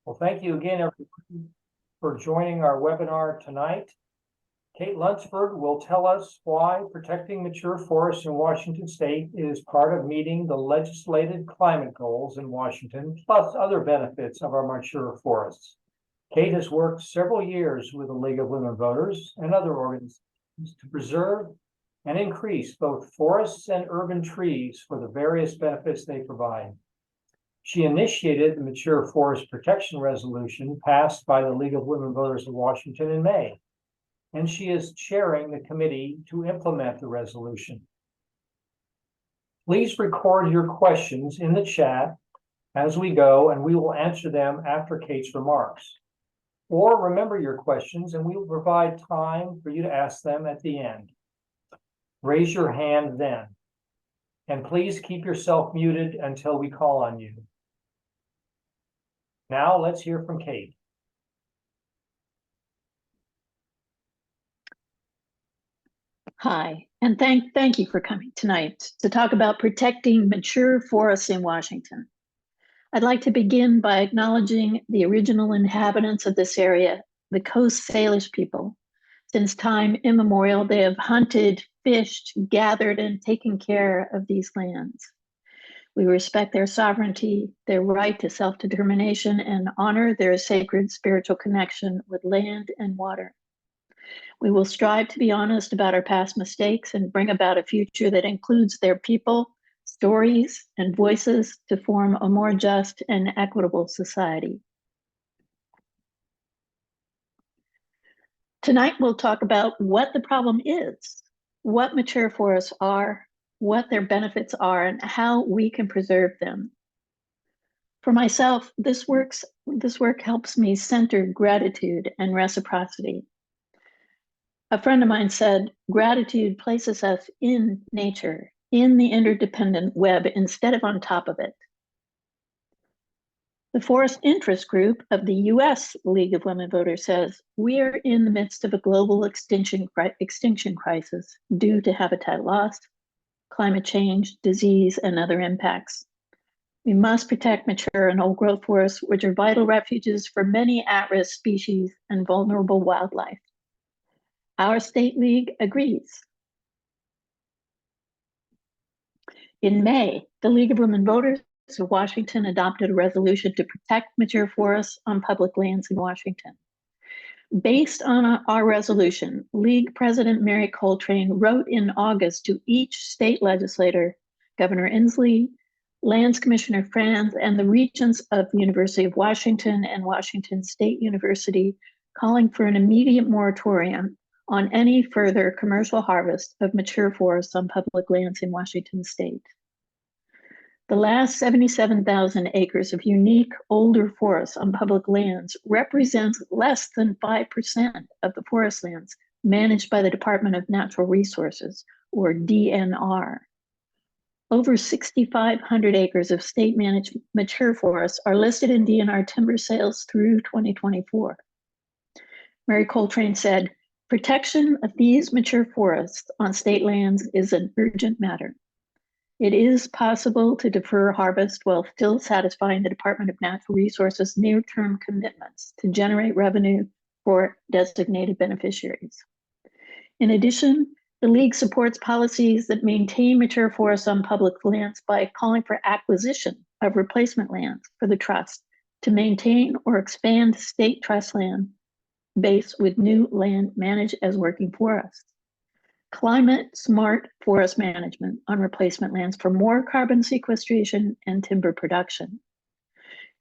Well, thank you again, everyone, for joining our webinar tonight. Kate Lunsford will tell us why protecting mature forests in Washington State is part of meeting the legislated climate goals in Washington, plus other benefits of our mature forests. Kate has worked several years with the League of Women Voters and other organizations to preserve and increase both forests and urban trees for the various benefits they provide. She initiated the Mature Forest Protection Resolution passed by the League of Women Voters of Washington in May, and she is chairing the committee to implement the resolution. Please record your questions in the chat as we go, and we will answer them after Kate's remarks. Or remember your questions, and we will provide time for you to ask them at the end. Raise your hand then, and please keep yourself muted until we call on you. Now let's hear from Kate. Hi, and thank you for coming tonight to talk about protecting mature forests in Washington. I'd like to begin by acknowledging the original inhabitants of this area, the Coast Salish people. Since time immemorial, they have hunted, fished, gathered, and taken care of these lands. We respect their sovereignty, their right to self-determination, and honor their sacred spiritual connection with land and water. We will strive to be honest about our past mistakes and bring about a future that includes their people, stories, and voices to form a more just and equitable society. Tonight, we'll talk about what the problem is, what mature forests are, what their benefits are, and how we can preserve them. For myself, this work helps me center gratitude and reciprocity. A friend of mine said, gratitude places us in nature, in the interdependent web, instead of on top of it. The Forest Interest Group of the US League of Women Voters says, we are in the midst of a global extinction crisis due to habitat loss, climate change, disease, and other impacts. We must protect mature and old growth forests, which are vital refuges for many at-risk species and vulnerable wildlife. Our state league agrees. In May, the League of Women Voters of Washington adopted a resolution to protect mature forests on public lands in Washington. Based on our resolution, League President Mary Coltrane wrote in August to each state legislator, Governor Inslee, Lands Commissioner Franz, and the regents of the University of Washington and Washington State University, calling for an immediate moratorium on any further commercial harvest of mature forests on public lands in Washington state. The last 77,000 acres of unique older forests on public lands represents less than 5% of the forest lands managed by the Department of Natural Resources, or DNR. Over 6,500 acres of state-managed mature forests are listed in DNR timber sales through 2024. Mary Coltrane said, protection of these mature forests on state lands is an urgent matter. It is possible to defer harvest while still satisfying the Department of Natural Resources' near-term commitments to generate revenue for designated beneficiaries. In addition, the League supports policies that maintain mature forests on public lands by calling for acquisition of replacement lands for the trust to maintain or expand state trust land base with new land managed as working forests. Climate smart forest management on replacement lands for more carbon sequestration and timber production.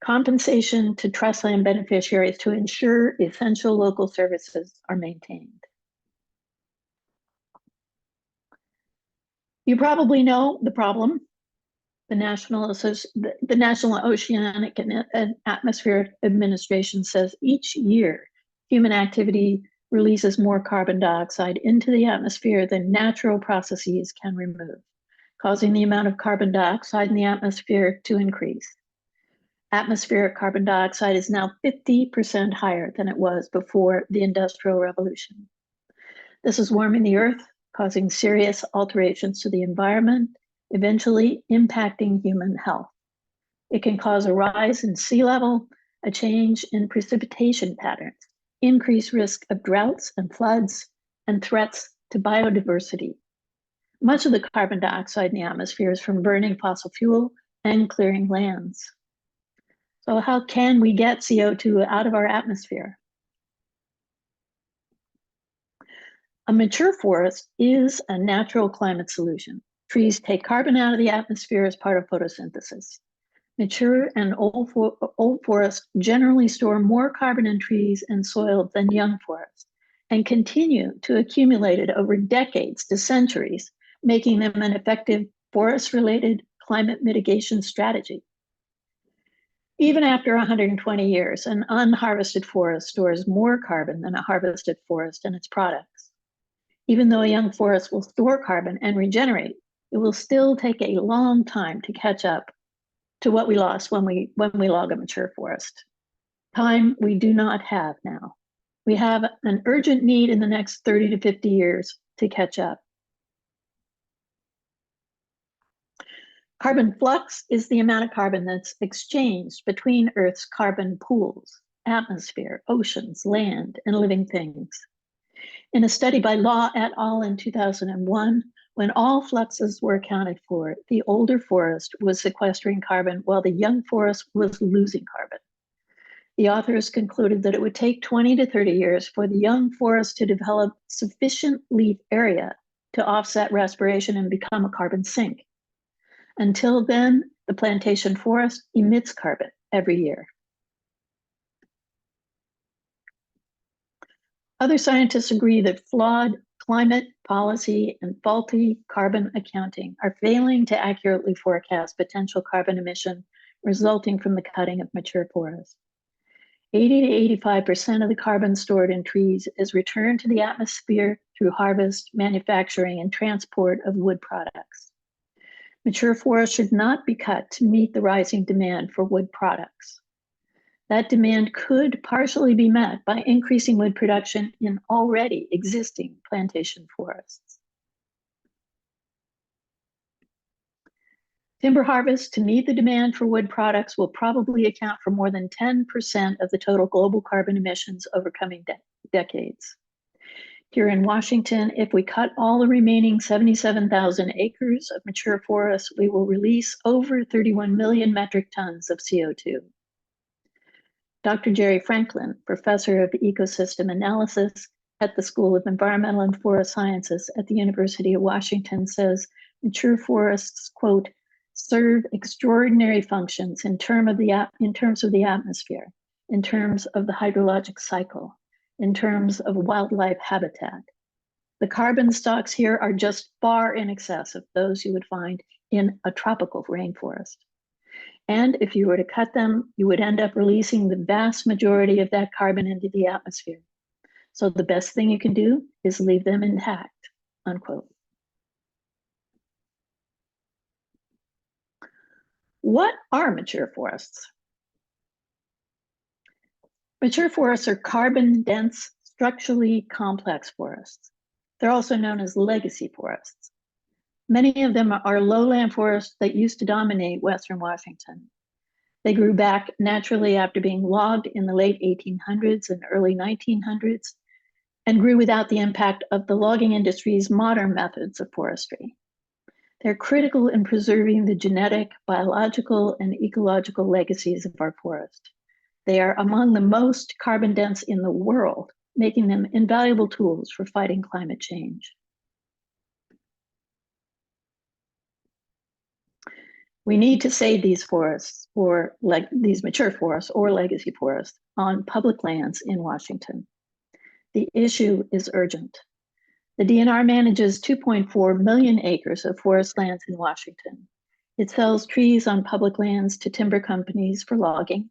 Compensation to trust land beneficiaries to ensure essential local services are maintained. You probably know the problem. The National Oceanic and Atmospheric Administration says each year human activity releases more carbon dioxide into the atmosphere than natural processes can remove, causing the amount of carbon dioxide in the atmosphere to increase. Atmospheric carbon dioxide is now 50% higher than it was before the Industrial Revolution. This is warming the Earth, causing serious alterations to the environment, eventually impacting human health. It can cause a rise in sea level, a change in precipitation patterns, increased risk of droughts and floods, and threats to biodiversity. Much of the carbon dioxide in the atmosphere is from burning fossil fuel and clearing lands. So how can we get CO2 out of our atmosphere? A mature forest is a natural climate solution. Trees take carbon out of the atmosphere as part of photosynthesis. Mature and old forests generally store more carbon in trees and soil than young forests, and continue to accumulate it over decades to centuries, making them an effective forest-related climate mitigation strategy. Even after 120 years, an unharvested forest stores more carbon than a harvested forest and its products. Even though a young forest will store carbon and regenerate, it will still take a long time to catch up to what we lost when we log a mature forest. Time we do not have now. We have an urgent need in the next 30 to 50 years to catch up. Carbon flux is the amount of carbon that's exchanged between Earth's carbon pools, atmosphere, oceans, land, and living things. In a study by Law et al. In 2001, when all fluxes were accounted for, the older forest was sequestering carbon while the young forest was losing carbon. The authors concluded that it would take 20 to 30 years for the young forest to develop sufficient leaf area to offset respiration and become a carbon sink. Until then, the plantation forest emits carbon every year. Other scientists agree that flawed climate policy and faulty carbon accounting are failing to accurately forecast potential carbon emission resulting from the cutting of mature forests. 80 to 85% of the carbon stored in trees is returned to the atmosphere through harvest, manufacturing, and transport of wood products. Mature forests should not be cut to meet the rising demand for wood products. That demand could partially be met by increasing wood production in already existing plantation forests. Timber harvest to meet the demand for wood products will probably account for more than 10% of the total global carbon emissions over coming decades. Here in Washington, if we cut all the remaining 77,000 acres of mature forests, we will release over 31 million metric tons of CO2. Dr. Jerry Franklin, professor of ecosystem analysis at the School of Environmental and Forest Sciences at the University of Washington, says mature forests, quote, serve extraordinary functions in terms of the atmosphere, in terms of the hydrologic cycle, in terms of wildlife habitat. The carbon stocks here are just far in excess of those you would find in a tropical rainforest. And if you were to cut them, you would end up releasing the vast majority of that carbon into the atmosphere. So the best thing you can do is leave them intact, unquote. What are mature forests? Mature forests are carbon-dense, structurally complex forests. They're also known as legacy forests. Many of them are lowland forests that used to dominate Western Washington. They grew back naturally after being logged in the late 1800s and early 1900s, and grew without the impact of the logging industry's modern methods of forestry. They're critical in preserving the genetic, biological, and ecological legacies of our forest. They are among the most carbon dense in the world, making them invaluable tools for fighting climate change. We need to save these forests, or these mature forests or legacy forests, on public lands in Washington. The issue is urgent. The DNR manages 2.4 million acres of forest lands in Washington. It sells trees on public lands to timber companies for logging.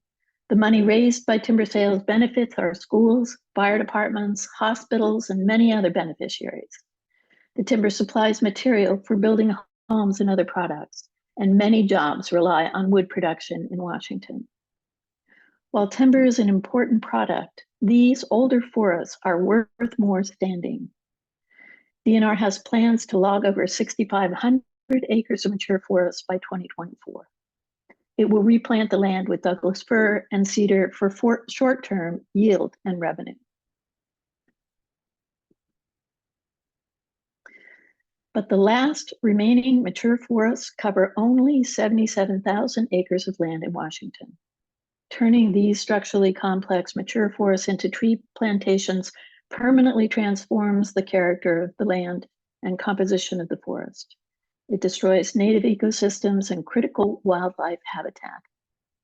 The money raised by timber sales benefits our schools, fire departments, hospitals, and many other beneficiaries. The timber supplies material for building homes and other products, and many jobs rely on wood production in Washington. While timber is an important product, these older forests are worth more standing. DNR has plans to log over 6,500 acres of mature forests by 2024. It will replant the land with Douglas fir and cedar for short-term yield and revenue. But the last remaining mature forests cover only 77,000 acres of land in Washington. Turning these structurally complex mature forests into tree plantations permanently transforms the character of the land and composition of the forest. It destroys native ecosystems and critical wildlife habitat.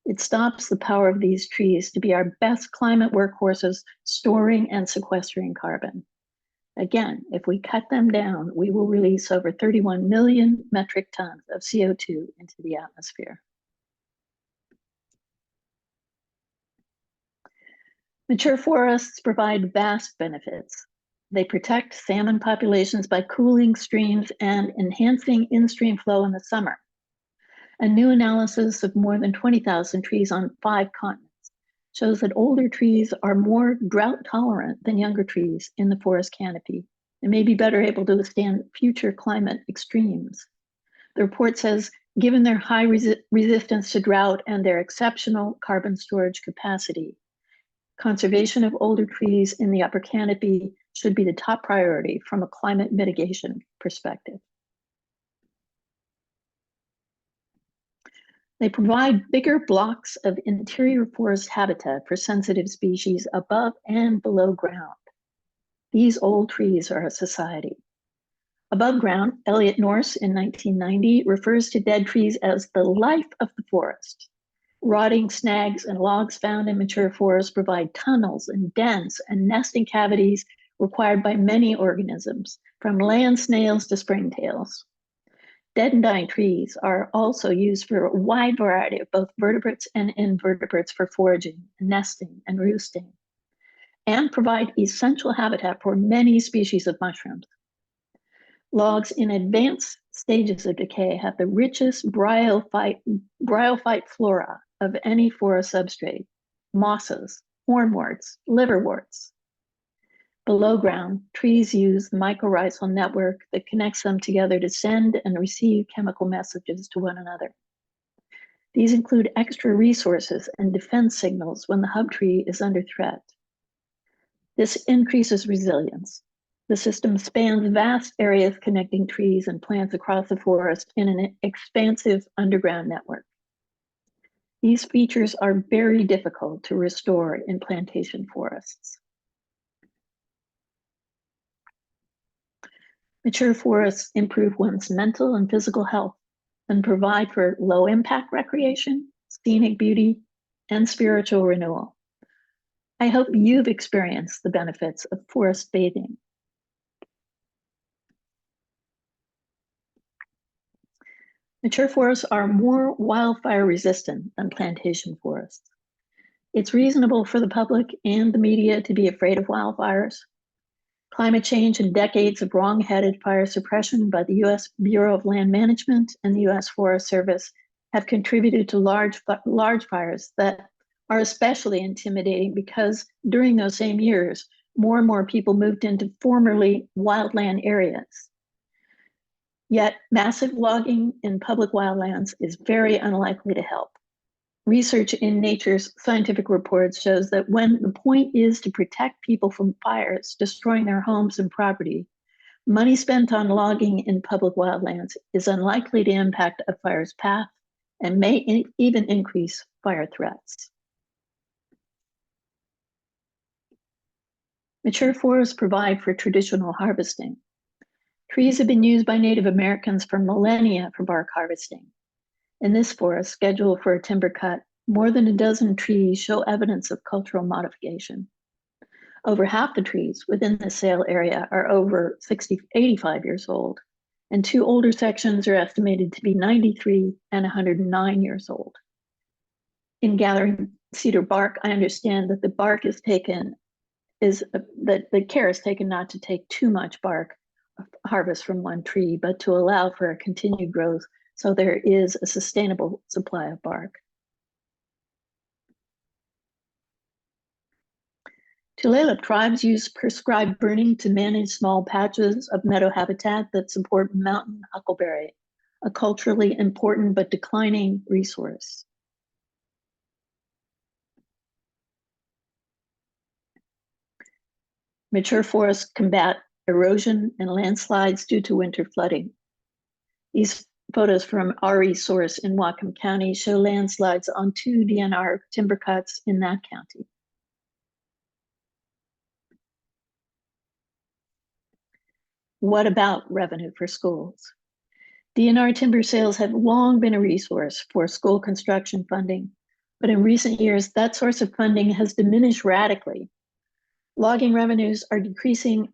It stops the power of these trees to be our best climate workhorses, storing and sequestering carbon. Again, if we cut them down, we will release over 31 million metric tons of CO2 into the atmosphere. Mature forests provide vast benefits. They protect salmon populations by cooling streams and enhancing in-stream flow in the summer. A new analysis of more than 20,000 trees on 5 continents shows that older trees are more drought tolerant than younger trees in the forest canopy and may be better able to withstand future climate extremes. The report says, given their high resistance to drought and their exceptional carbon storage capacity, conservation of older trees in the upper canopy should be the top priority from a climate mitigation perspective. They provide bigger blocks of interior forest habitat for sensitive species above and below ground. These old trees are a society. Above ground, Elliot Norse in 1990 refers to dead trees as the life of the forest. Rotting snags and logs found in mature forests provide tunnels and dens and nesting cavities required by many organisms, from land snails to springtails. Dead and dying trees are also used for a wide variety of both vertebrates and invertebrates for foraging, nesting, and roosting, and provide essential habitat for many species of mushrooms. Logs in advanced stages of decay have the richest bryophyte flora of any forest substrate: mosses, hornworts, liverworts. Below ground, trees use the mycorrhizal network that connects them together to send and receive chemical messages to one another. These include extra resources and defense signals when the hub tree is under threat. This increases resilience. The system spans vast areas connecting trees and plants across the forest in an expansive underground network. These features are very difficult to restore in plantation forests. Mature forests improve one's mental and physical health and provide for low impact recreation, scenic beauty, and spiritual renewal. I hope you've experienced the benefits of forest bathing. Mature forests are more wildfire resistant than plantation forests. It's reasonable for the public and the media to be afraid of wildfires. Climate change and decades of wrong-headed fire suppression by the U.S. Bureau of Land Management and the U.S. Forest Service have contributed to large fires that are especially intimidating because during those same years, more and more people moved into formerly wildland areas. Yet massive logging in public wildlands is very unlikely to help. Research in Nature's scientific reports shows that when the point is to protect people from fires destroying their homes and property, money spent on logging in public wildlands is unlikely to impact a fire's path and may even increase fire threats. Mature forests provide for traditional harvesting. Trees have been used by Native Americans for millennia for bark harvesting. In this forest, scheduled for a timber cut, more than a dozen trees show evidence of cultural modification. Over half the trees within the sale area are over 85 years old, and 2 older sections are estimated to be 93 and 109 years old. In gathering cedar bark, I understand that the bark is taken, that the care is taken not to take too much bark harvest from one tree, but to allow for a continued growth so there is a sustainable supply of bark. Tulalip tribes use prescribed burning to manage small patches of meadow habitat that support mountain huckleberry, a culturally important but declining resource. Mature forests combat erosion and landslides due to winter flooding. These photos from RE Source in Whatcom County show landslides on 2 DNR timber cuts in that county. What about revenue for schools? DNR timber sales have long been a resource for school construction funding, but in recent years, that source of funding has diminished radically. Logging revenues are decreasing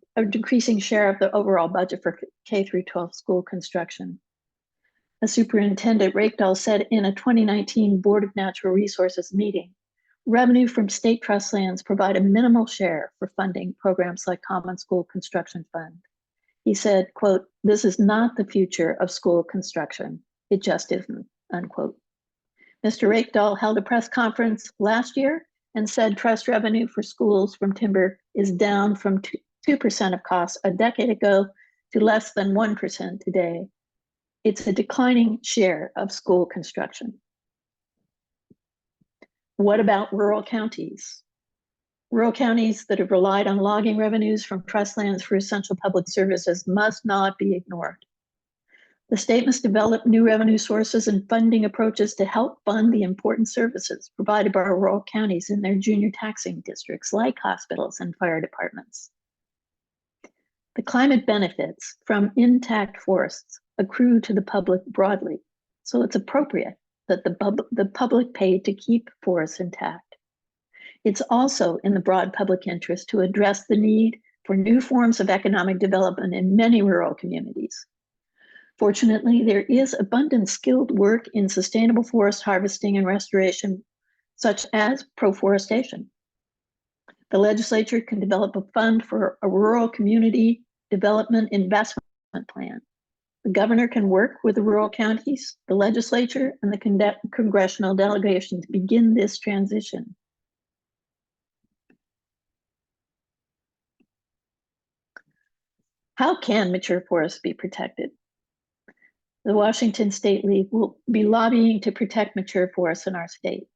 share of the overall budget for K-12 school construction. As Superintendent Rakedahl said in a 2019 Board of Natural Resources meeting, revenue from state trust lands provide a minimal share for funding programs like Common School Construction Fund. He said, quote, "This is not the future of school construction. It just isn't," unquote. Mr. Rakedahl held a press conference last year and said trust revenue for schools from timber is down from 2% of costs a decade ago to less than 1% today. It's a declining share of school construction. What about rural counties? Rural counties that have relied on logging revenues from trust lands for essential public services must not be ignored. The state must develop new revenue sources and funding approaches to help fund the important services provided by rural counties in their junior taxing districts, like hospitals and fire departments. The climate benefits from intact forests accrue to the public broadly, so it's appropriate that the public pay to keep forests intact. It's also in the broad public interest to address the need for new forms of economic development in many rural communities. Fortunately, there is abundant skilled work in sustainable forest harvesting and restoration, such as proforestation. The legislature can develop a fund for a rural community development investment plan. The governor can work with the rural counties, the legislature, and the congressional delegation to begin this transition. How can mature forests be protected? The Washington State League will be lobbying to protect mature forests in our state.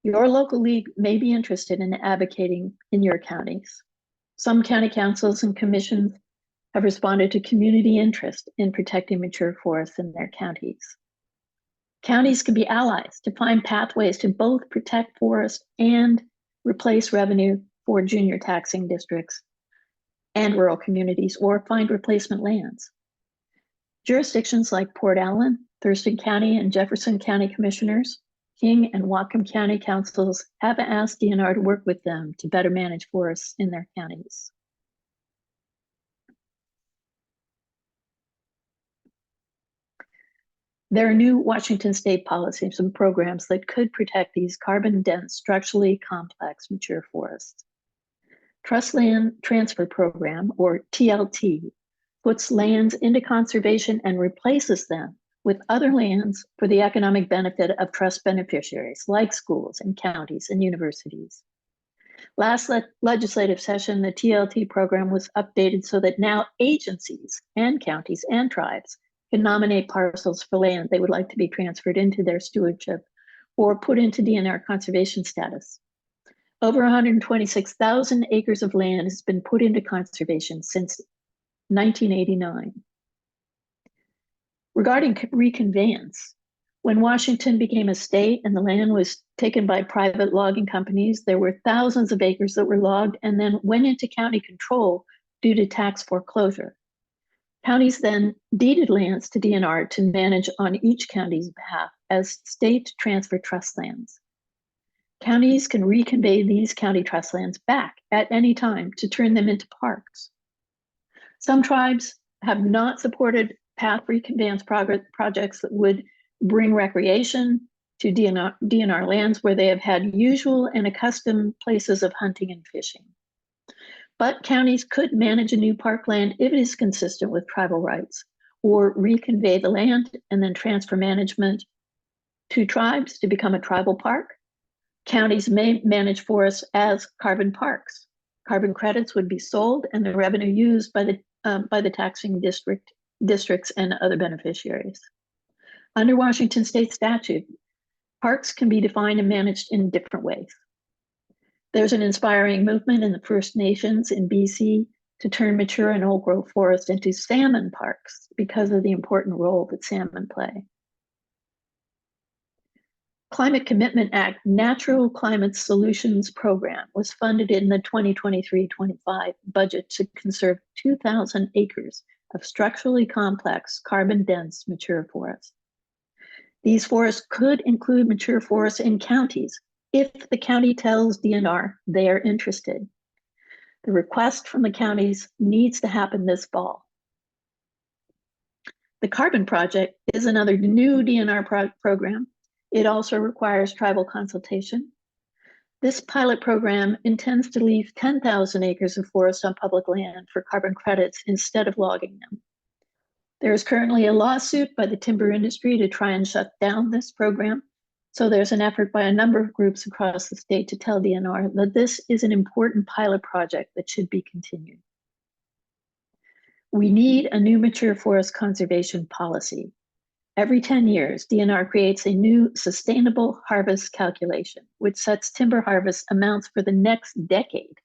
Your local league may be interested in advocating in your counties. Some county councils and commissions have responded to community interest in protecting mature forests in their counties. Counties can be allies to find pathways to both protect forests and replace revenue for junior taxing districts and rural communities, or find replacement lands. Jurisdictions like Port Allen, Thurston County, and Jefferson County commissioners, King and Whatcom County councils have asked DNR to work with them to better manage forests in their counties. There are new Washington state policies and programs that could protect these carbon-dense, structurally complex mature forests. Trust Land Transfer Program, or TLT, puts lands into conservation and replaces them with other lands for the economic benefit of trust beneficiaries like schools and counties and universities. Last legislative session, the TLT program was updated so that now agencies and counties and tribes can nominate parcels for land they would like to be transferred into their stewardship or put into DNR conservation status. Over 126,000 acres of land has been put into conservation since 1989. Regarding reconveyance, when Washington became a state and the land was taken by private logging companies, there were thousands of acres that were logged and then went into county control due to tax foreclosure. Counties then deeded lands to DNR to manage on each county's behalf as state transfer trust lands. Counties can reconvey these county trust lands back at any time to turn them into parks. Some tribes have not supported path reconveyance projects that would bring recreation to DNR lands where they have had usual and accustomed places of hunting and fishing. But counties could manage a new parkland if it is consistent with tribal rights, or reconvey the land and then transfer management to tribes to become a tribal park. Counties may manage forests as carbon parks. Carbon credits would be sold and the revenue used by the taxing districts and other beneficiaries. Under Washington state statute, parks can be defined and managed in different ways. There's an inspiring movement in the First Nations in BC to turn mature and old growth forest into salmon parks because of the important role that salmon play. Climate Commitment Act Natural Climate Solutions Program was funded in the 2023-25 budget to conserve 2,000 acres of structurally complex, carbon-dense mature forests. These forests could include mature forests in counties if the county tells DNR they are interested. The request from the counties needs to happen this fall. The Carbon Project is another new DNR program. It also requires tribal consultation. This pilot program intends to leave 10,000 acres of forest on public land for carbon credits instead of logging them. There is currently a lawsuit by the timber industry to try and shut down this program. So there's an effort by a number of groups across the state to tell DNR that this is an important pilot project that should be continued. We need a new mature forest conservation policy. Every 10 years, DNR creates a new sustainable harvest calculation, which sets timber harvest amounts for the next decade.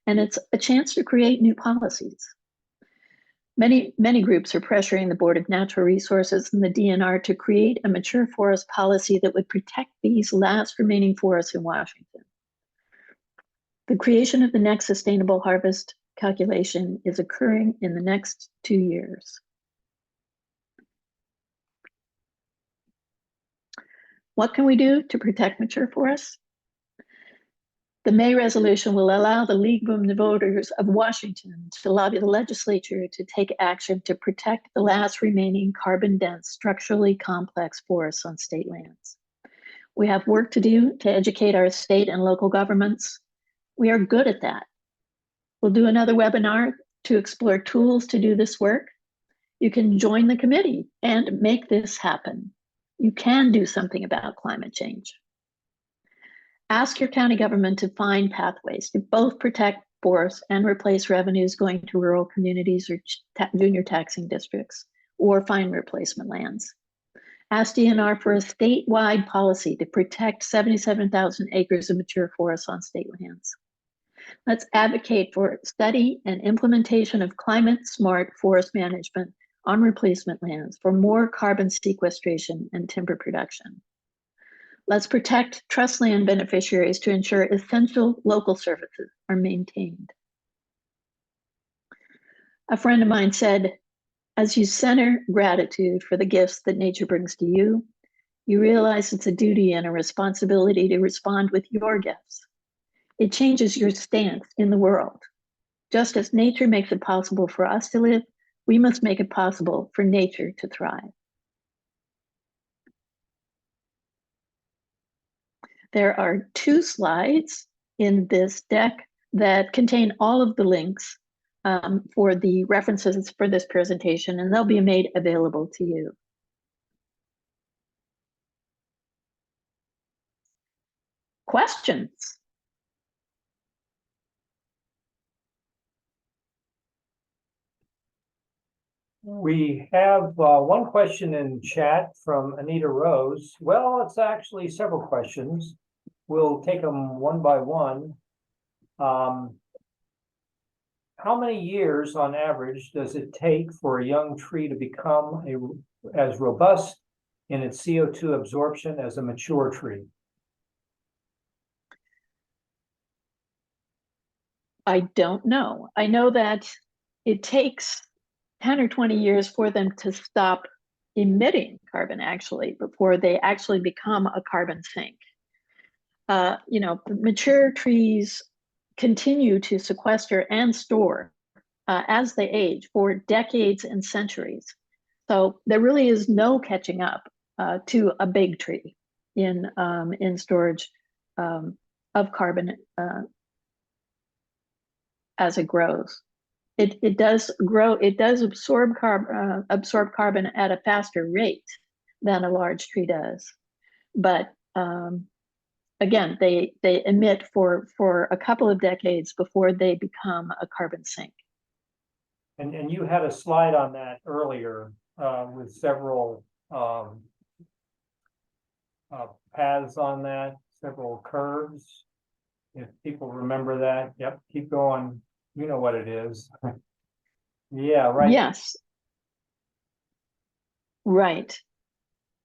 And it's a chance to create new policies. Many groups are pressuring the Board of Natural Resources and the DNR to create a mature forest policy that would protect these last remaining forests in Washington. The creation of the next sustainable harvest calculation is occurring in the next 2 years. What can we do to protect mature forests? The May resolution will allow the League of Voters of Washington to lobby the legislature to take action to protect the last remaining carbon-dense, structurally complex forests on state lands. We have work to do to educate our state and local governments. We are good at that. We'll do another webinar to explore tools to do this work. You can join the committee and make this happen. You can do something about climate change. Ask your county government to find pathways to both protect forests and replace revenues going to rural communities or junior taxing districts, or find replacement lands. Ask DNR for a statewide policy to protect 77,000 acres of mature forests on state lands. Let's advocate for study and implementation of climate-smart forest management on replacement lands for more carbon sequestration and timber production. Let's protect trust land beneficiaries to ensure essential local services are maintained. A friend of mine said, as you center gratitude for the gifts that nature brings to you, you realize it's a duty and a responsibility to respond with your gifts. It changes your stance in the world. Just as nature makes it possible for us to live, we must make it possible for nature to thrive. There are 2 slides in this deck that contain all of the links for the references for this presentation, and they'll be made available to you. Questions? We have one question in chat from Anita Rose. Well, it's actually several questions. We'll take them one by one. How many years on average does it take for a young tree to become as robust in its CO2 absorption as a mature tree? I don't know. I know that it takes 10 or 20 years for them to stop emitting carbon, actually, before they actually become a carbon sink. Mature trees continue to sequester and store as they age for decades and centuries. So there really is no catching up to a big tree in storage of carbon as it grows. It does grow. It does absorb carbon at a faster rate than a large tree does, but again, they emit for a couple of decades before they become a carbon sink. And you had a slide on that earlier with several paths on that, several curves. If people remember that, yep, keep going. You know what it is. Yeah, right. Yes, right.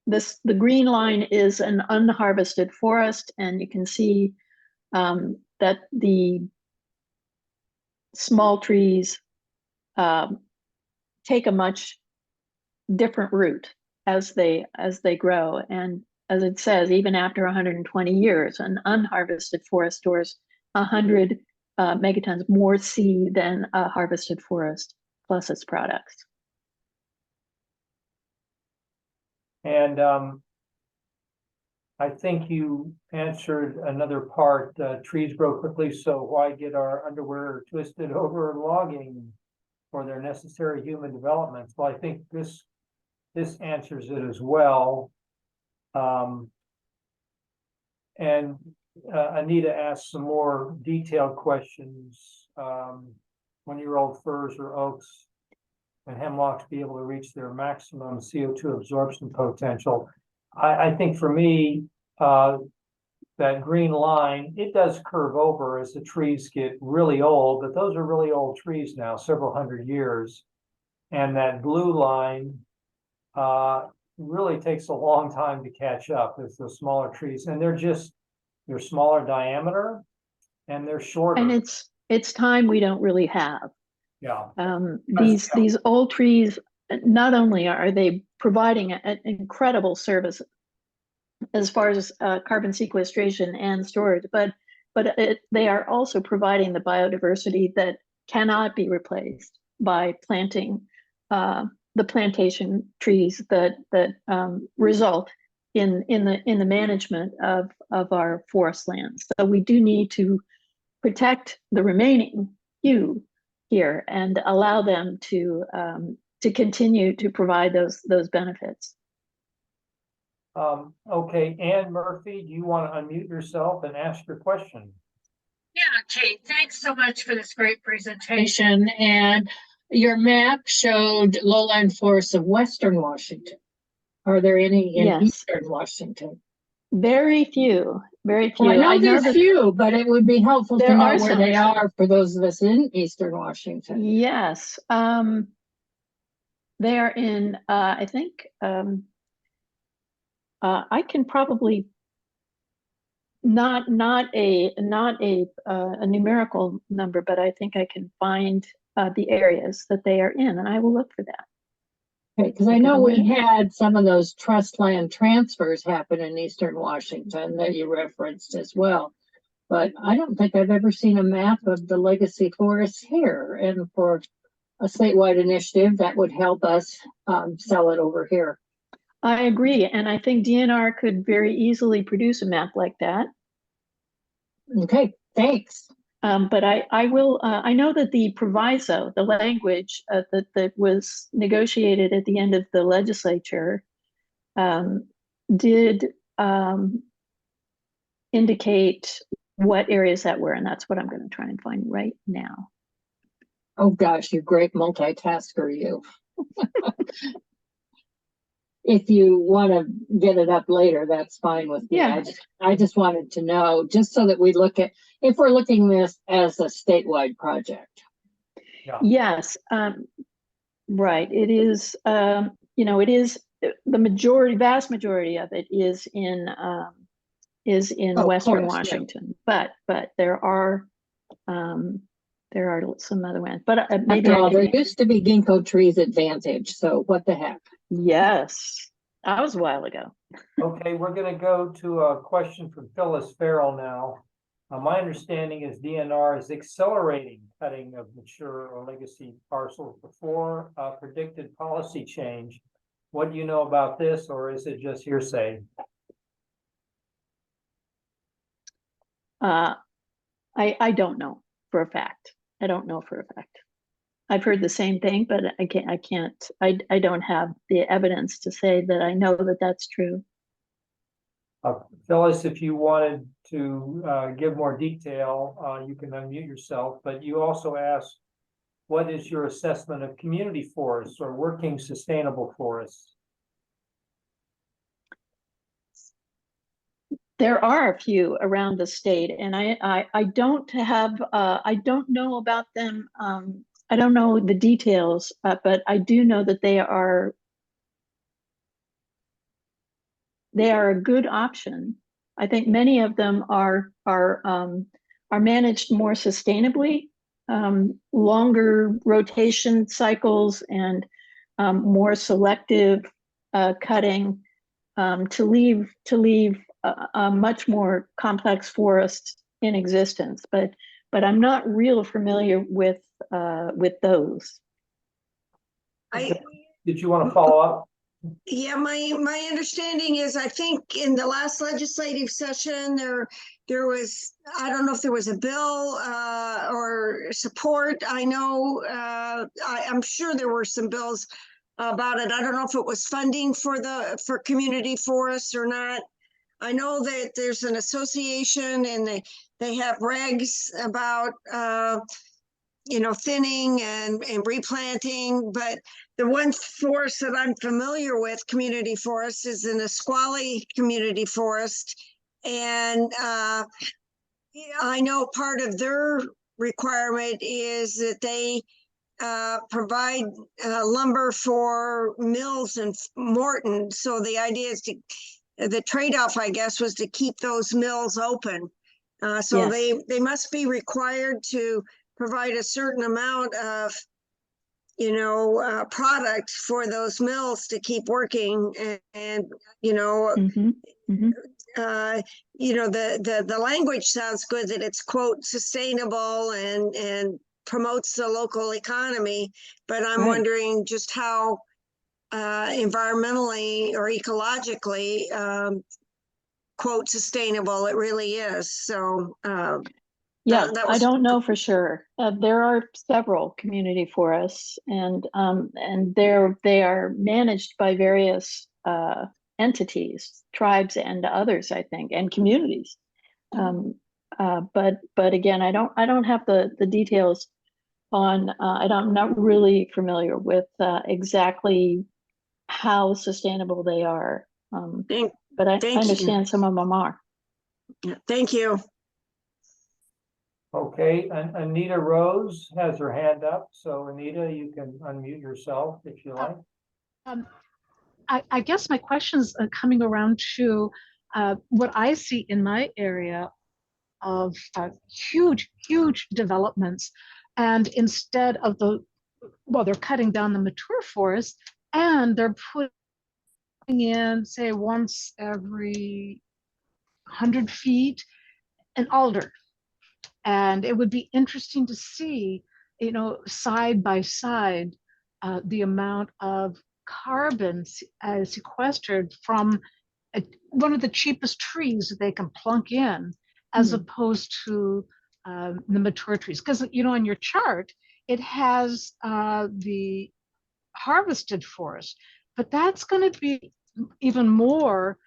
The green line is an unharvested forest, and you can see that the small trees take a much different route as they grow. And as it says, even after 120 years, an unharvested forest stores 100 megatons more C than a harvested forest plus its products. And I think you answered another part. Trees grow quickly, so why get our underwear twisted over logging for their necessary human development? Well, I think this answers it as well. And Anita asked some more detailed questions. 1-year-old firs or oaks and hemlocks be able to reach their maximum CO2 absorption potential. I think for me, that green line, it does curve over as the trees get really old, but those are really old trees now, several hundred years. And that blue line really takes a long time to catch up as the smaller trees. And they're smaller diameter and they're shorter. And it's time we don't really have. Yeah. These old trees, not only are they providing an incredible service as far as carbon sequestration and storage, but they are also providing the biodiversity that cannot be replaced by planting the plantation trees that result in the management of our forest lands. So we do need to protect the remaining few here and allow them to continue to provide those benefits. Okay, Ann Murphy, do you want to unmute yourself and ask your question? Yeah, Kate, thanks so much for this great presentation. And your map showed lowland forests of Western Washington. Are there any in Eastern Washington? Very few, very few. Well, I know there's few, but it would be helpful to know where they are for those of us in Eastern Washington. Yes, they are in. I think I can probably not a numerical number, but I think I can find the areas that they are in, and I will look for that. Okay, because I know we had some of those trust land transfers happen in Eastern Washington that you referenced as well, but I don't think I've ever seen a map of the legacy forests here. And for a statewide initiative, that would help us sell it over here. I agree, and I think DNR could very easily produce a map like that. Okay, thanks. But I will. I know that the proviso, the language that was negotiated at the end of the legislature, did indicate what areas that were, and that's what I'm going to try and find right now. Oh gosh, you great multitasker, you. If you want to get it up later, that's fine with me. Yeah. I just wanted to know, just so that we look at, if we're looking this as a statewide project. Yeah. Yes, right. It is, it is the vast majority of it is in Western Washington, yeah. but there are some other ones. But maybe there used to be ginkgo trees Advantage. So what the heck? Yes, that was a while ago. Okay, we're going to go to a question from Phyllis Farrell now. My understanding is DNR is accelerating cutting of mature or legacy parcels before predicted policy change. What do you know about this, or is it just hearsay? I don't know for a fact. I don't know for a fact. I've heard the same thing, but I don't have the evidence to say that I know that that's true. Phyllis, if you wanted to give more detail, you can unmute yourself, but you also asked, what is your assessment of community forests or working sustainable forests? There are a few around the state, and I don't have I don't know about them. I don't know the details, but I do know that they are a good option. I think many of them are managed more sustainably, longer rotation cycles, and more selective cutting to leave a much more complex forest in existence. But I'm not real familiar with those. Did you want to follow up? Yeah, my understanding is, I think in the last legislative session, there was, I don't know if there was a bill or support. I know, I'm sure there were some bills about it. I don't know if it was funding for community forests or not. I know that there's an association and they have regs about thinning and replanting, but the one forest that I'm familiar with, community forest, is in a Nisqually community forest. And I know part of their requirement is that they provide lumber for mills in Morton. So the idea is the trade-off, I guess, was to keep those mills open. So Yes. they must be required to provide a certain amount of, product for those mills to keep working. And Mm-hmm. Mm-hmm. The language sounds good, that it's, quote, sustainable and promotes the local economy. But I'm Right. wondering just how environmentally or ecologically, quote, sustainable it really is. So Yeah, that I was, don't know for sure. There are several community forests, and they are managed by various entities, tribes, and others, I think, and communities. But again, I don't have the details on. I'm not really familiar with exactly how sustainable they are. But I thank you. understand some of them are. Thank you. Okay, and Anita Rose has her hand up. So Anita, you can unmute yourself if you like. I guess my question's coming around to what I see in my area of huge developments. And instead of they're cutting down the mature forest, and they're putting in, say, once every 100 feet, an alder. And it would be interesting to see, side by side, the amount of carbon sequestered from one of the cheapest trees that they can plunk in, as opposed to the mature trees. Because, on your chart, it has the harvested forest, but that's going to be even more,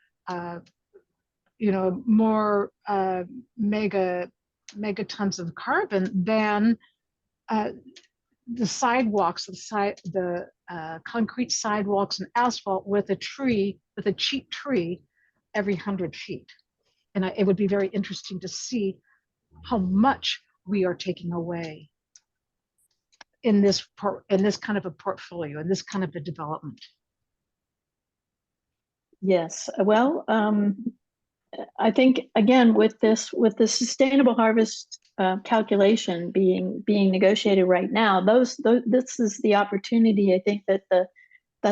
more megatons of carbon than the sidewalks, the concrete sidewalks and asphalt with a cheap tree every 100 feet. And it would be very interesting to see how much we are taking away in this kind of a portfolio, in this kind of a development. Yes, well, I think again with the sustainable harvest calculation being negotiated right now, this is the opportunity I think that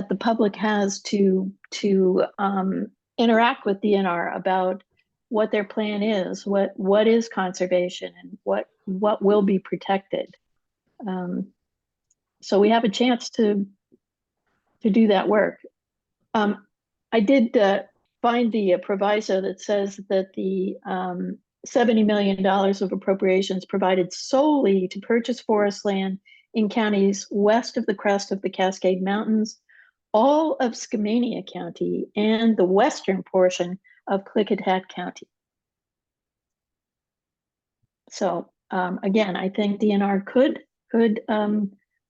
the public has to interact with DNR about what their plan is, what is conservation, and what will be protected. So we have a chance to do that work. I did find the proviso that says that the $70 million of appropriations provided solely to purchase forest land in counties west of the crest of the Cascade Mountains, all of Skamania County, and the western portion of Klickitat County. So again, I think DNR could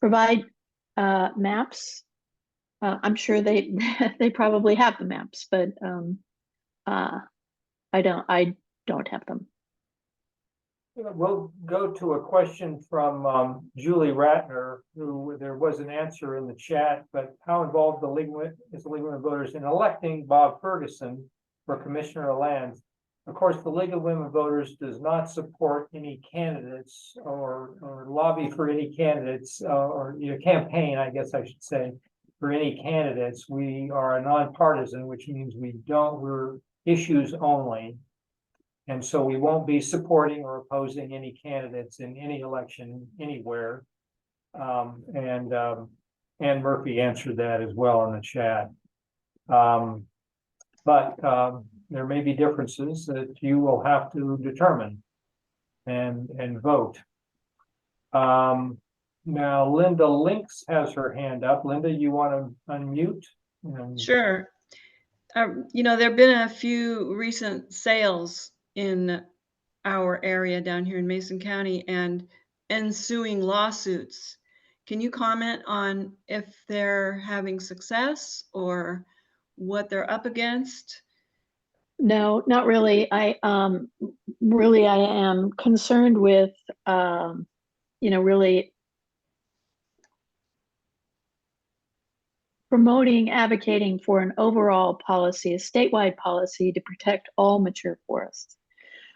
provide maps. I'm sure they probably have the maps, but I don't have them. We'll go to a question from Julie Ratner, who there was an answer in the chat, but how involved is the League of Women Voters in electing Bob Ferguson for Commissioner of Lands? Of course, the League of Women Voters does not support any candidates or lobby for any candidates or campaign, I guess I should say, for any candidates. We are a nonpartisan, which means we're issues only. And so we won't be supporting or opposing any candidates in any election anywhere. And Ann Murphy answered that as well in the chat. But there may be differences that you will have to determine and vote. Now Linda Lynx has her hand up. Linda, you want to unmute? Sure. You know, there have been a few recent sales in our area down here in Mason County and ensuing lawsuits. Can you comment on if they're having success or what they're up against? No, not really. I am concerned with, really promoting, advocating for an overall policy, a statewide policy to protect all mature forests.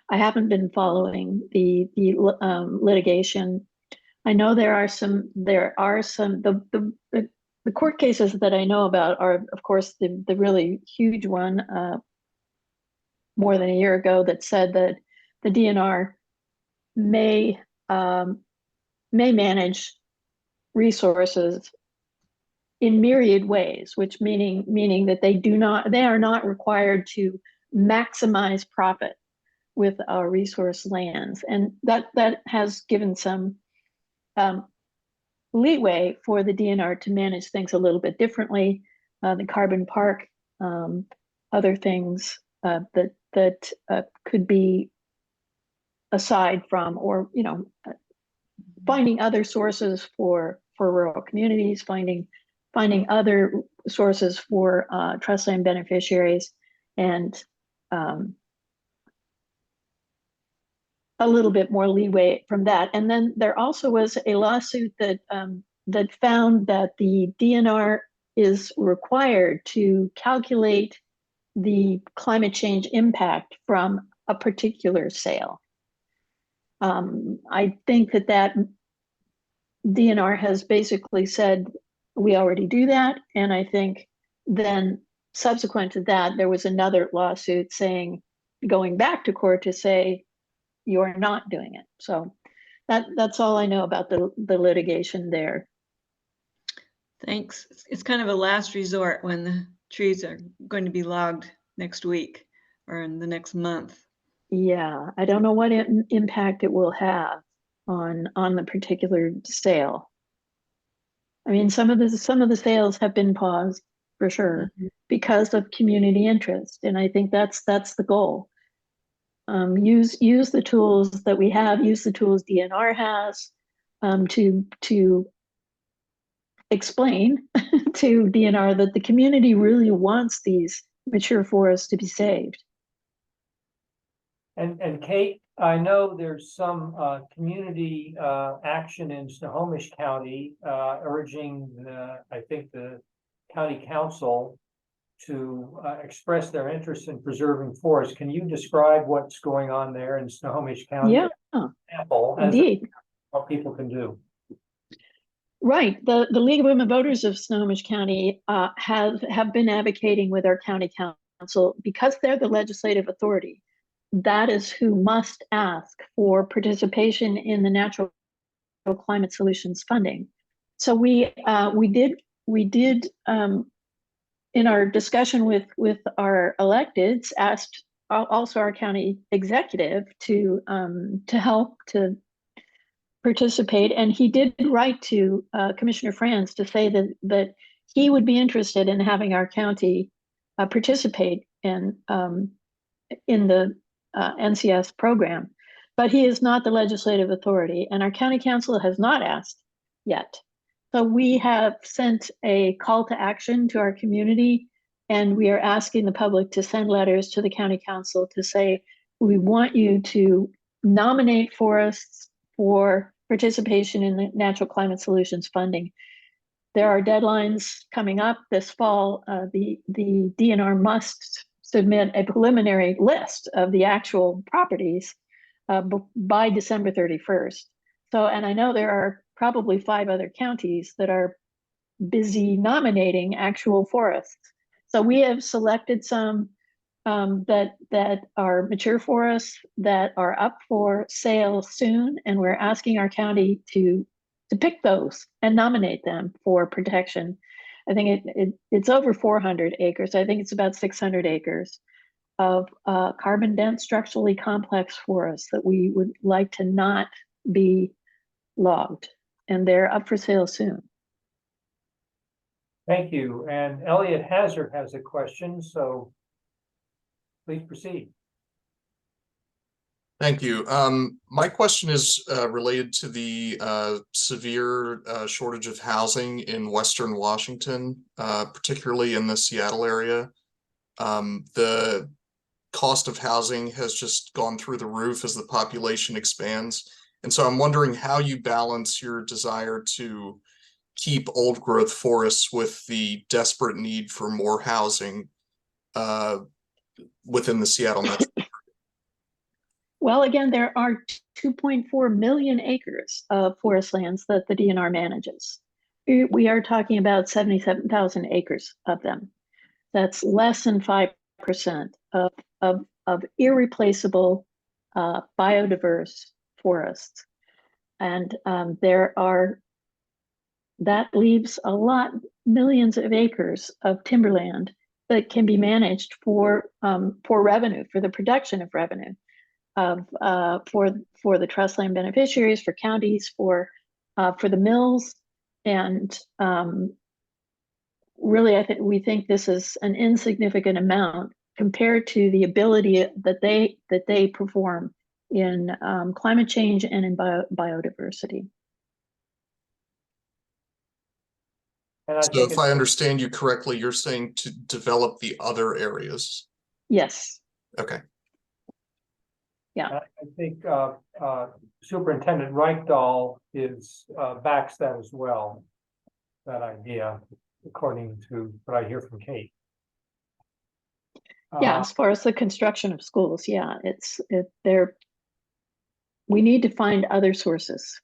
I haven't been following the litigation. I know there are some, the court cases that I know about are, of course, the really huge one more than a year ago that said that the DNR may manage resources in myriad ways, which meaning that they are not required to maximize profit with our resource lands, and that has given some leeway for the DNR to manage things a little bit differently. The carbon park, other things that could be aside from, or finding other sources for rural communities, finding other sources for trust land beneficiaries, and a little bit more leeway from that. And then there also was a lawsuit that found that the DNR is required to calculate the climate change impact from a particular sale. I think that DNR has basically said, we already do that. And I think then subsequent to that, there was another lawsuit going back to court to say, you're not doing it. So that's all I know about the litigation there. Thanks. It's kind of a last resort when the trees are going to be logged next week or in the next month. Yeah, I don't know what impact it will have on the particular sale. I mean, some of the sales have been paused for sure because of community interest, and I think that's the goal. Use the tools that we have, use the tools DNR has to explain to DNR that the community really wants these mature forests to be saved. And Kate, I know there's some community action in Snohomish County urging I think the county council to express their interest in preserving forests. Can you describe what's going on there in Snohomish County? Yeah, indeed. What people can do. Right. The League of Women Voters of Snohomish County have been advocating with our county council, because they're the legislative authority. That is who must ask for participation in the Natural Climate Solutions funding. So we did in our discussion with our electeds, asked also our county executive to help to participate, and he did write to Commissioner Franz to say that he would be interested in having our county participate in the NCS program, but he is not the legislative authority, and our county council has not asked yet. So we have sent a call to action to our community And we are asking the public to send letters to the county council to say, we want you to nominate forests for participation in the Natural Climate Solutions funding. There are deadlines coming up this fall. The DNR must submit a preliminary list of the actual properties by December 31st. So, and I know there are probably 5 other counties that are busy nominating actual forests. So we have selected some that are mature forests that are up for sale soon, and we're asking our county to pick those and nominate them for protection. I think it's over 400 acres. I think it's about 600 acres of carbon dense, structurally complex forests that we would like to not be logged, and they're up for sale soon. Thank you. And Elliot Hazard has a question, so please proceed. Thank you. My question is related to the severe shortage of housing in Western Washington, particularly in the Seattle area. The cost of housing has just gone through the roof as the population expands. And so I'm wondering how you balance your desire to keep old growth forests with the desperate need for more housing within the Seattle metro. Well, again, there are 2.4 million acres of forest lands that the DNR manages. We are talking about 77,000 acres of them. That's less than 5% of irreplaceable biodiverse forests. And that leaves a lot, millions of acres of timberland that can be managed for revenue, for the production of revenue, for the trust land beneficiaries, for counties, for the mills, and really, we think this is an insignificant amount compared to the ability that they perform in climate change and in biodiversity. And So if I understand you correctly, you're saying to develop the other areas. Yes. Okay. Yeah. I think Superintendent Reichdahl backs that as well, that idea, according to what I hear from Kate. Yeah, as far as the construction of schools, yeah, we need to find other sources.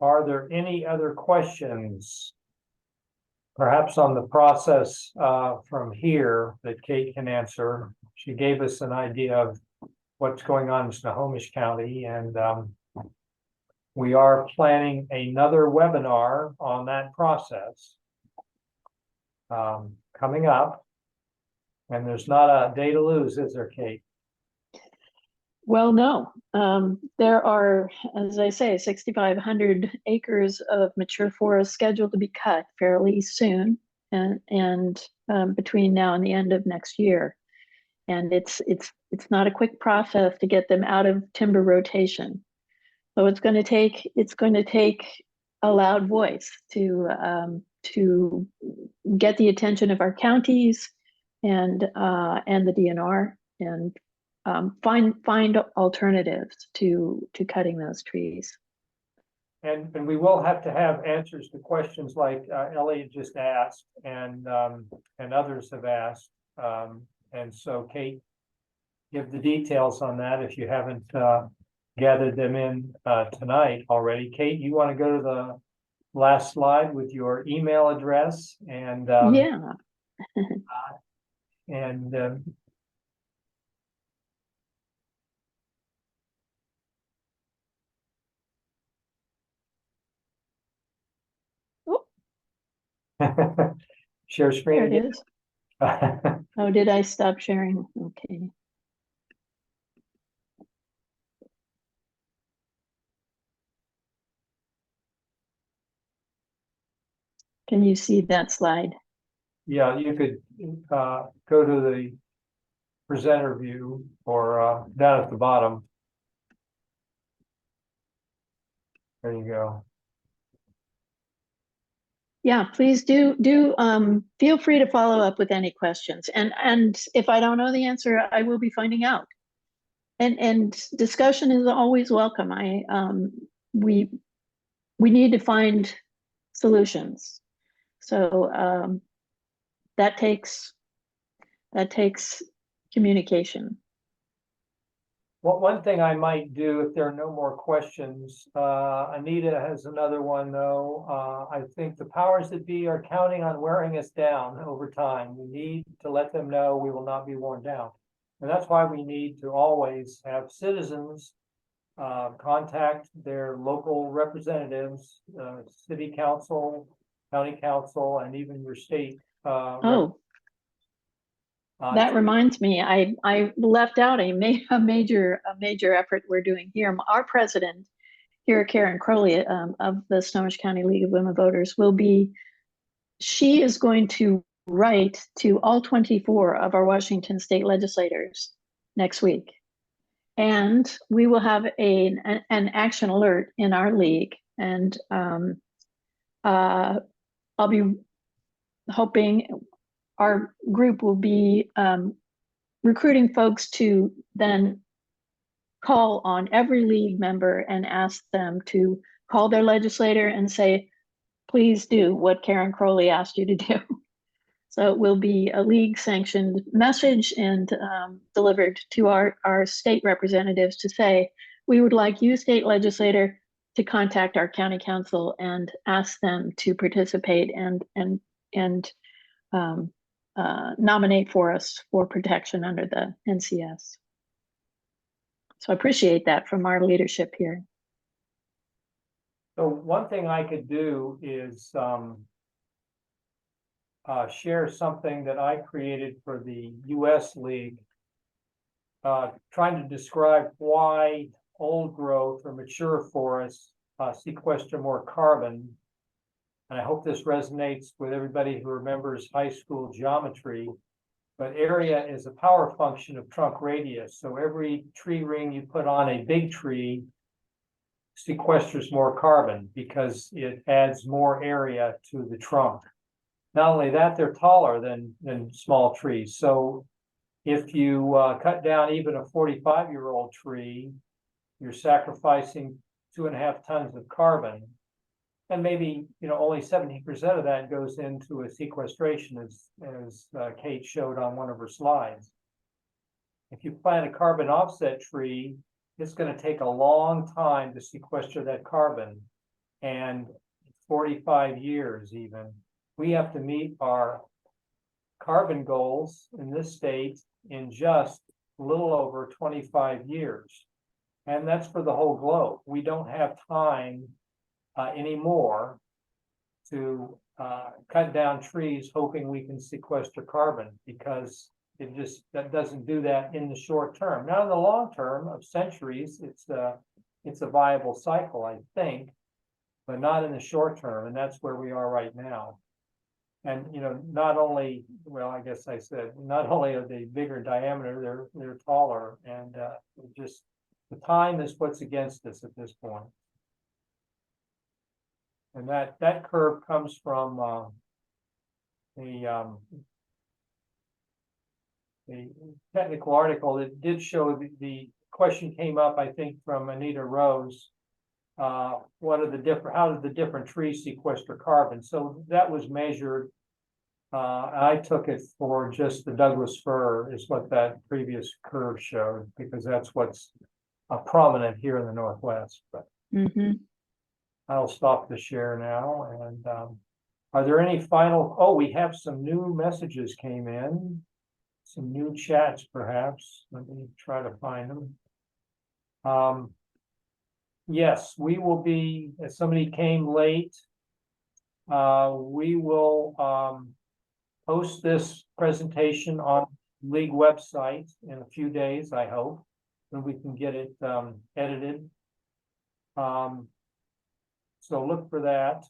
Are there any other questions? Perhaps on the process from here that Kate can answer. She gave us an idea of what's going on in Snohomish County, and we are planning another webinar on that process coming up. And there's not a day to lose, is there, Kate? Well, no. There are, as I say, 6,500 acres of mature forest scheduled to be cut fairly soon, and between now and the end of next year. And it's not a quick process to get them out of timber rotation. So it's going to take a loud voice to get the attention of our counties and the DNR, and find alternatives to cutting those trees. And we will have to have answers to questions like Elliot just asked, and others have asked. And so, Kate, give the details on that if you haven't gathered them in tonight already. Kate, you want to go to the last slide with your email address and yeah. And share screen There it again. is. Oh, did I stop sharing? Okay. Can you see that slide? Yeah, you could go to the presenter view or down at the bottom. There you go. Yeah, please do feel free to follow up with any questions. And if I don't know the answer, I will be finding out. And discussion is always welcome. We need to find solutions. So that takes communication. Well, one thing I might do if there are no more questions, Anita has another one though. I think the powers that be are counting on wearing us down over time. We need to let them know we will not be worn down. And that's why we need to always have citizens contact their local representatives, city council, county council, and even your state. That reminds me, I left out a major effort we're doing here. Our president here, Karen Crowley of the Snohomish County League of Women Voters, she is going to write to all 24 of our Washington state legislators next week. And we will have an action alert in our league. And I'll be hoping our group will be recruiting folks to then call on every league member and ask them to call their legislator and say, please do what Karen Crowley asked you to do. So it will be a league sanctioned message and delivered to our state representatives to say, we would like you, state legislator, to contact our county council and ask them to participate and nominate for us for protection under the NCS. So I appreciate that from our leadership here. So one thing I could do is share something that I created for the US League, trying to describe why old growth or mature forests sequester more carbon. And I hope this resonates with everybody who remembers high school geometry, but area is a power function of trunk radius. So every tree ring you put on a big tree sequesters more carbon because it adds more area to the trunk. Not only that, they're taller than small trees. So if you cut down even a 45-year-old tree, you're sacrificing 2.5 tons of carbon. And maybe, only 70% of that goes into a sequestration, as Kate showed on one of her slides. If you plant a carbon offset tree, it's going to take a long time to sequester that carbon, and 45 years even. We have to meet our carbon goals in this state in just a little over 25 years. And that's for the whole globe. We don't have time anymore to cut down trees hoping we can sequester carbon, because that doesn't do that in the short term. Now in the long term of centuries, it's a viable cycle, I think, but not in the short term, and that's where we are right now. And not only, well, I guess I said, not only are they bigger diameter, they're taller, and just the time is what's against us at this point. And that curve comes from the technical article that did show the question came up, I think, from Anita Rose. How did the different trees sequester carbon? So that was measured. I took it for just the Douglas fir is what that previous curve showed, because that's what's prominent here in the Northwest. But I'll stop the share now. And are there any final? Oh, we have some new messages came in, some new chats perhaps. Let me try to find them. Yes, we will be, if somebody came late, we will post this presentation on League website in a few days, I hope, and we can get it edited. So look for that.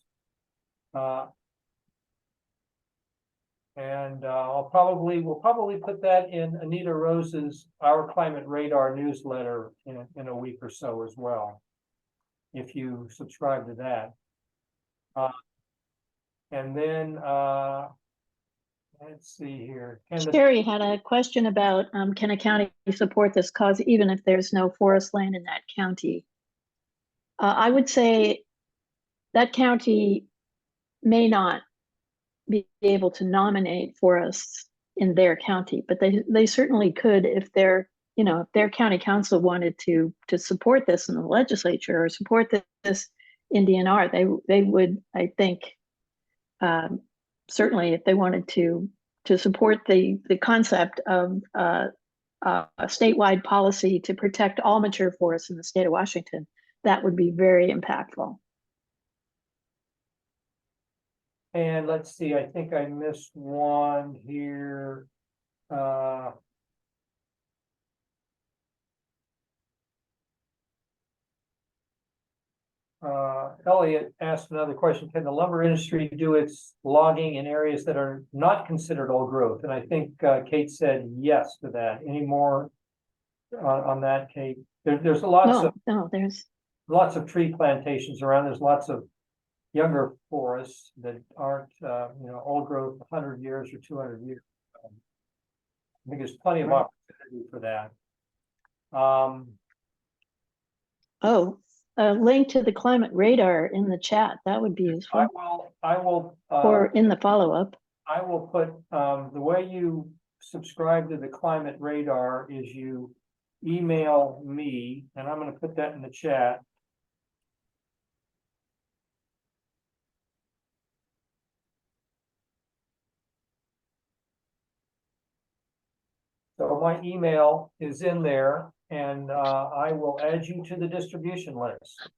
And we'll probably put that in Anita Rose's Our Climate Radar newsletter in a week or so as well, if you subscribe to that. And then, let's see here. Can the, Sherry had a question about, can a county support this cause even if there's no forest land in that county? I would say that county may not be able to nominate forests in their county, but they certainly could if their, if their county council wanted to support this in the legislature or support this in DNR, they would, I think, certainly if they wanted to support the concept of a statewide policy to protect all mature forests in the state of Washington, that would be very impactful. and let's see, I think I missed one here. Elliot asked another question. Can the lumber industry do its logging in areas that are not considered old growth? And I think Kate said yes to that. Any more on that, Kate? There's lots of tree plantations around. There's lots of younger forests that aren't, old growth, 100 years or 200 years. I think there's plenty of opportunity for that. A link to the climate radar in the chat, that would be useful. I will. Or in the follow-up. I will put, the way you subscribe to the climate radar is you email me, and I'm gonna put that in the chat. So my email is in there, and I will add you to the distribution list.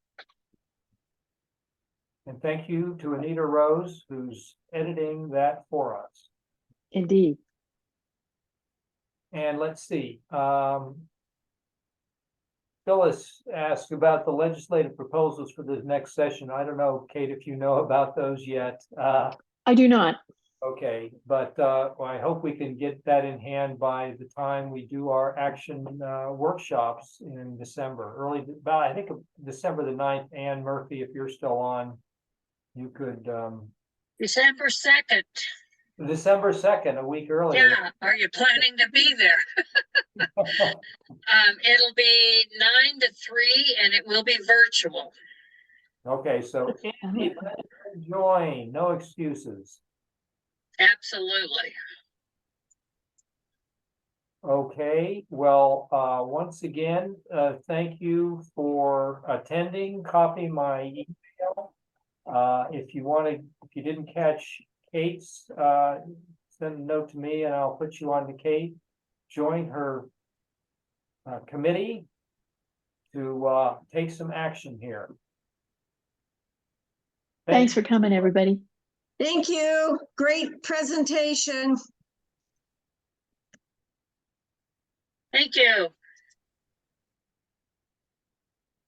And thank you to Anita Rose, who's editing that for us. Indeed. And let's see. Phyllis asked about the legislative proposals for this next session. I don't know, Kate, if you know about those yet. I do not. Okay, but well, I hope we can get that in hand by the time we do our action workshops in December, I think December the 9th. Ann Murphy, if you're still on, you could. December 2nd. December 2nd, a week earlier. Yeah, are you planning to be there? It'll be 9 to 3 and it will be virtual. Okay, so join, no excuses. Absolutely. Okay, well, once again, thank you for attending. Copy my email. If you didn't catch Kate's, send a note to me and I'll put you on to Kate. Join her committee to take some action here. Thanks for coming, everybody. Thank you. Great presentation. Thank you.